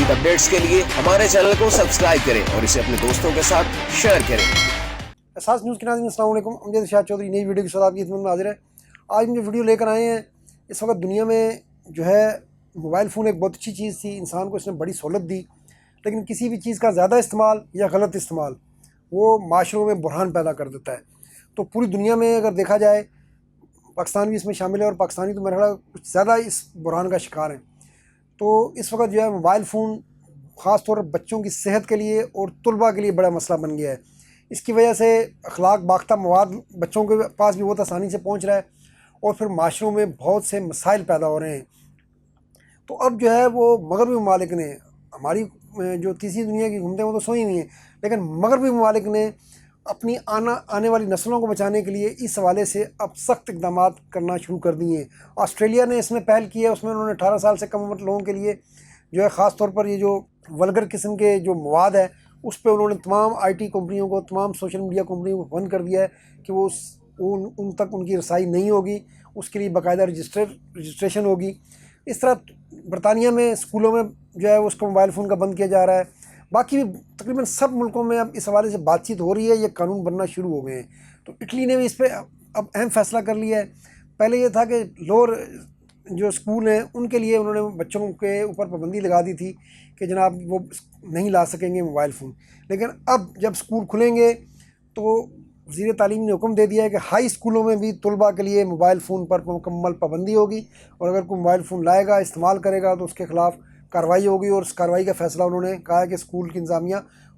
مزید اپڈیٹس کے لیے ہمارے چینل کو سبسکرائب کریں اور اسے اپنے دوستوں کے ساتھ شیئر کریں۔ اساس نیوز کے ناظرین السلام علیکم، امجد ارشاد چودھری نئی ویڈیو کے ساتھ آپ کی خدمت میں حاضر ہے۔ آج ہم جو ویڈیو لے کر آئے ہیں، اس وقت دنیا میں جو ہے موبائل فون ایک بہت اچھی چیز تھی، انسان کو اس نے بڑی سہولت دی، لیکن کسی بھی چیز کا زیادہ استعمال یا غلط استعمال وہ معاشروں میں بحران پیدا کر دیتا ہے۔ تو پوری دنیا میں اگر دیکھا جائے، پاکستان بھی اس میں شامل ہے، اور پاکستانی تو میرا خیال کچھ زیادہ اس بحران کا شکار ہیں۔ تو اس وقت جو ہے موبائل فون خاص طور پر بچوں کی صحت کے لیے اور طلباء کے لیے بڑا مسئلہ بن گیا ہے۔ اس کی وجہ سے اخلاق باختہ مواد بچوں کے پاس بھی بہت آسانی سے پہنچ رہا ہے، اور پھر معاشروں میں بہت سے مسائل پیدا ہو رہے ہیں۔ تو اب جو ہے وہ مغربی ممالک نے، ہماری جو تیسری دنیا کی حکومتیں وہ تو سوئی ہوئی ہیں، لیکن مغربی ممالک نے اپنی آنے والی نسلوں کو بچانے کے لیے اس حوالے سے اب سخت اقدامات کرنا شروع کر دیے ہیں۔ آسٹریلیا نے اس میں پہل کی ہے، اس میں انہوں نے 18 سال سے کم عمر لوگوں کے لیے جو ہے خاص طور پر یہ جو ولگر قسم کے جو مواد ہے اس پہ انہوں نے تمام آئی ٹی کمپنیوں کو، تمام سوشل میڈیا کمپنیوں کو بند کر دیا ہے کہ وہ ان تک ان کی رسائی نہیں ہوگی، اس کے لیے باقاعدہ رجسٹریشن ہوگی۔ اس طرح برطانیہ میں اسکولوں میں جو ہے اس کو موبائل فون کا بند کیا جا رہا ہے۔ باقی بھی تقریباً سب ملکوں میں اب اس حوالے سے بات چیت ہو رہی ہے، یہ قانون بننا شروع ہو گئے ہیں۔ تو اٹلی نے بھی اس پہ اب اہم فیصلہ کر لیا ہے۔ پہلے یہ تھا کہ لوور جو اسکول ہیں ان کے لیے انہوں نے بچوں کے اوپر پابندی لگا دی تھی کہ جناب وہ نہیں لا سکیں گے موبائل فون، لیکن اب جب اسکول کھلیں گے تو وزیر تعلیم نے حکم دے دیا ہے کہ ہائی اسکولوں میں بھی طلباء کے لیے موبائل فون پر مکمل پابندی ہوگی، اور اگر کوئی موبائل فون لائے گا، استعمال کرے گا تو اس کے خلاف کارروائی ہوگی، اور اس کارروائی کا فیصلہ انہوں نے کہا ہے کہ اسکول کی انتظامیہ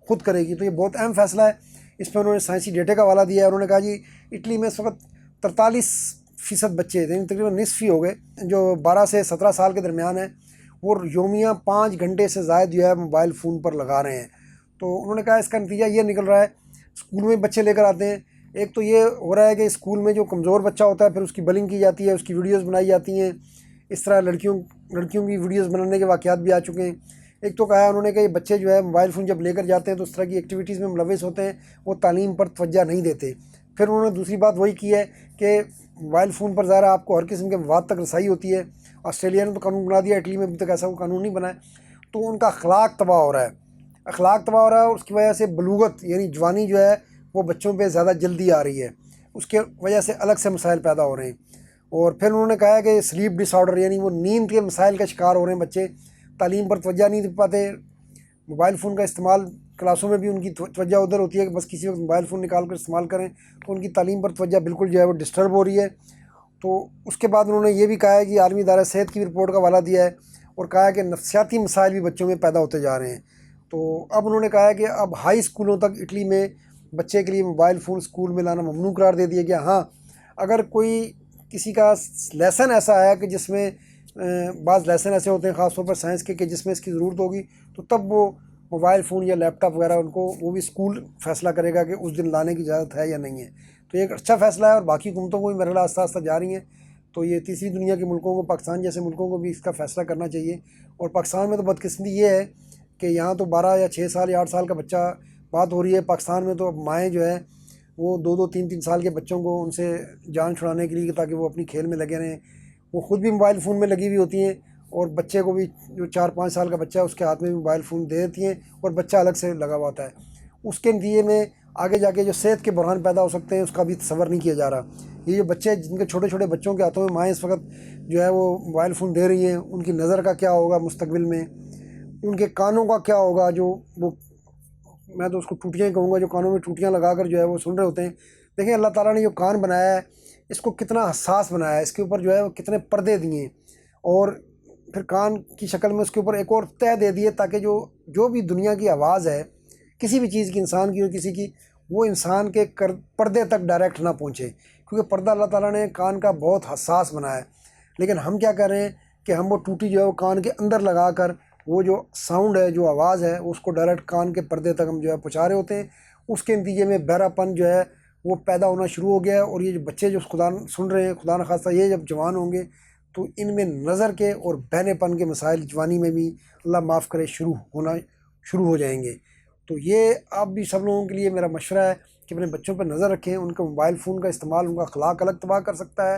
خود کرے گی۔ تو یہ بہت اہم فیصلہ ہے، اس پہ انہوں نے سائنسی ڈیٹا کا حوالہ دیا ہے۔ انہوں نے کہا جی اٹلی میں اس وقت 43% بچے یعنی تقریباً نصف ہی ہو گئے جو 12 سے 17 سال کے درمیان ہیں، وہ یومیہ 5 گھنٹے سے زائد جو ہے موبائل فون پر لگا رہے ہیں۔ تو انہوں نے کہا اس کا نتیجہ یہ نکل رہا ہے، اسکول میں بچے لے کر آتے ہیں، ایک تو یہ ہو رہا ہے کہ اسکول میں جو کمزور بچہ ہوتا ہے پھر اس کی بلنگ کی جاتی ہے، اس کی ویڈیوز بنائی جاتی ہیں، اس طرح لڑکیوں کی ویڈیوز بنانے کے واقعات بھی آ چکے ہیں۔ ایک تو کہا انہوں نے کہ یہ بچے جو ہے موبائل فون جب لے کر جاتے ہیں تو اس طرح کی ایکٹیویٹیز میں ملوث ہوتے ہیں، وہ تعلیم پر توجہ نہیں دیتے۔ پھر انہوں نے دوسری بات وہی کی ہے کہ موبائل فون پر ظاہر آپ کو ہر قسم کے مواد تک رسائی ہوتی ہے۔ آسٹریلیا نے تو قانون بنا دیا، اٹلی میں ابھی تک ایسا کوئی قانون نہیں بنا ہے۔ تو ان کا اخلاق تباہ ہو رہا ہے، اور اس کی وجہ سے بلوغت یعنی جوانی جو ہے وہ بچوں پہ زیادہ جلدی آ رہی ہے، اس کے وجہ سے الگ سے مسائل پیدا ہو رہے ہیں۔ اور پھر انہوں نے کہا کہ سلیپ ڈس آرڈر یعنی وہ نیند کے مسائل کا شکار ہو رہے ہیں بچے، تعلیم پر توجہ نہیں دے پاتے، موبائل فون کا استعمال کلاسوں میں بھی ان کی توجہ ادھر ہوتی ہے کہ بس کسی وقت موبائل فون نکال کر استعمال کریں، تو ان کی تعلیم پر توجہ بالکل جو ہے وہ ڈسٹرب ہو رہی ہے۔ تو اس کے بعد انہوں نے یہ بھی کہا ہے کہ عالمی ادارہ صحت کی رپورٹ کا حوالہ دیا ہے اور کہا ہے کہ نفسیاتی مسائل بھی بچوں میں پیدا ہوتے جا رہے ہیں۔ تو اب انہوں نے کہا ہے کہ اب ہائی اسکولوں تک اٹلی میں بچے کے لیے موبائل فون اسکول میں لانا ممنوع قرار دے دیا گیا۔ ہاں، اگر کوئی کسی کا لیسن ایسا ہے کہ جس میں بعض لیسن ایسے ہوتے ہیں خاص طور پر سائنس کے کہ جس میں اس کی ضرورت ہوگی، تو تب وہ موبائل فون یا لیپ ٹاپ وغیرہ ان کو وہ بھی اسکول فیصلہ کرے گا کہ اس دن لانے کی اجازت ہے یا نہیں ہے۔ تو یہ ایک اچھا فیصلہ ہے، اور باقی حکومتوں کو بھی میرے خیال آہستہ آہستہ جا رہی ہیں۔ تو یہ تیسری دنیا کے ملکوں کو، پاکستان جیسے ملکوں کو بھی اس کا فیصلہ کرنا چاہیے۔ اور پاکستان میں تو بدقسمتی یہ ہے کہ یہاں تو 12 یا 6 سال یا 8 سال کا بچہ بات ہو رہی ہے، پاکستان میں تو اب مائیں جو ہے وہ 2 3 سال کے بچوں کو ان سے جان چھڑانے کے لیے تاکہ وہ اپنی کھیل میں لگے رہیں، وہ خود بھی موبائل فون میں لگی ہوئی ہوتی ہیں، اور بچے کو بھی جو 4 5 سال کا بچہ ہے اس کے ہاتھ میں بھی موبائل فون دے دیتی ہیں، اور بچہ الگ سے لگا ہوا ہوتا ہے۔ اس کے نتیجے میں آگے جا کے جو صحت کے بحران پیدا ہو سکتے ہیں اس کا بھی تصور نہیں کیا جا رہا۔ یہ جو بچے جن کے چھوٹے چھوٹے بچوں کے ہاتھوں میں مائیں اس وقت جو ہے وہ موبائل فون دے رہی ہیں، ان کی نظر کا کیا ہوگا مستقبل میں، ان کے کانوں کا کیا ہوگا، جو وہ میں تو اس کو ٹوٹیاں ہی کہوں گا، جو کانوں میں ٹوٹیاں لگا کر جو ہے وہ سن رہے ہوتے ہیں۔ دیکھیں اللہ تعالیٰ نے جو کان بنایا ہے اس کو کتنا حساس بنایا ہے، اس کے اوپر جو ہے وہ کتنے پردے دیے ہیں، اور پھر کان کی شکل میں اس کے اوپر ایک اور تہ دے دیے تاکہ جو بھی دنیا کی آواز ہے کسی بھی چیز کی، انسان کی اور کسی کی، وہ انسان کے پردے تک ڈائریکٹ نہ پہنچے، کیونکہ پردہ اللہ تعالیٰ نے کان کا بہت حساس بنایا ہے۔ لیکن ہم کیا کر رہے ہیں کہ ہم وہ ٹوٹی جو ہے وہ کان کے اندر لگا کر وہ جو ساؤنڈ ہے، جو آواز ہے، اس کو ڈائریکٹ کان کے پردے تک ہم جو ہے پہنچا رہے ہوتے ہیں۔ اس کے نتیجے میں بہرا پن جو ہے وہ پیدا ہونا شروع ہو گیا ہے، اور یہ جو بچے جو خدا سن رہے ہیں، خدا نخواستہ یہ جب جوان ہوں گے تو ان میں نظر کے اور بہنے پن کے مسائل جوانی میں بھی اللہ معاف کرے شروع ہو جائیں گے۔ تو یہ آپ بھی سب لوگوں کے لیے میرا مشورہ ہے کہ اپنے بچوں پر نظر رکھیں، ان کا موبائل فون کا استعمال ان کا اخلاق الگ تباہ کر سکتا ہے،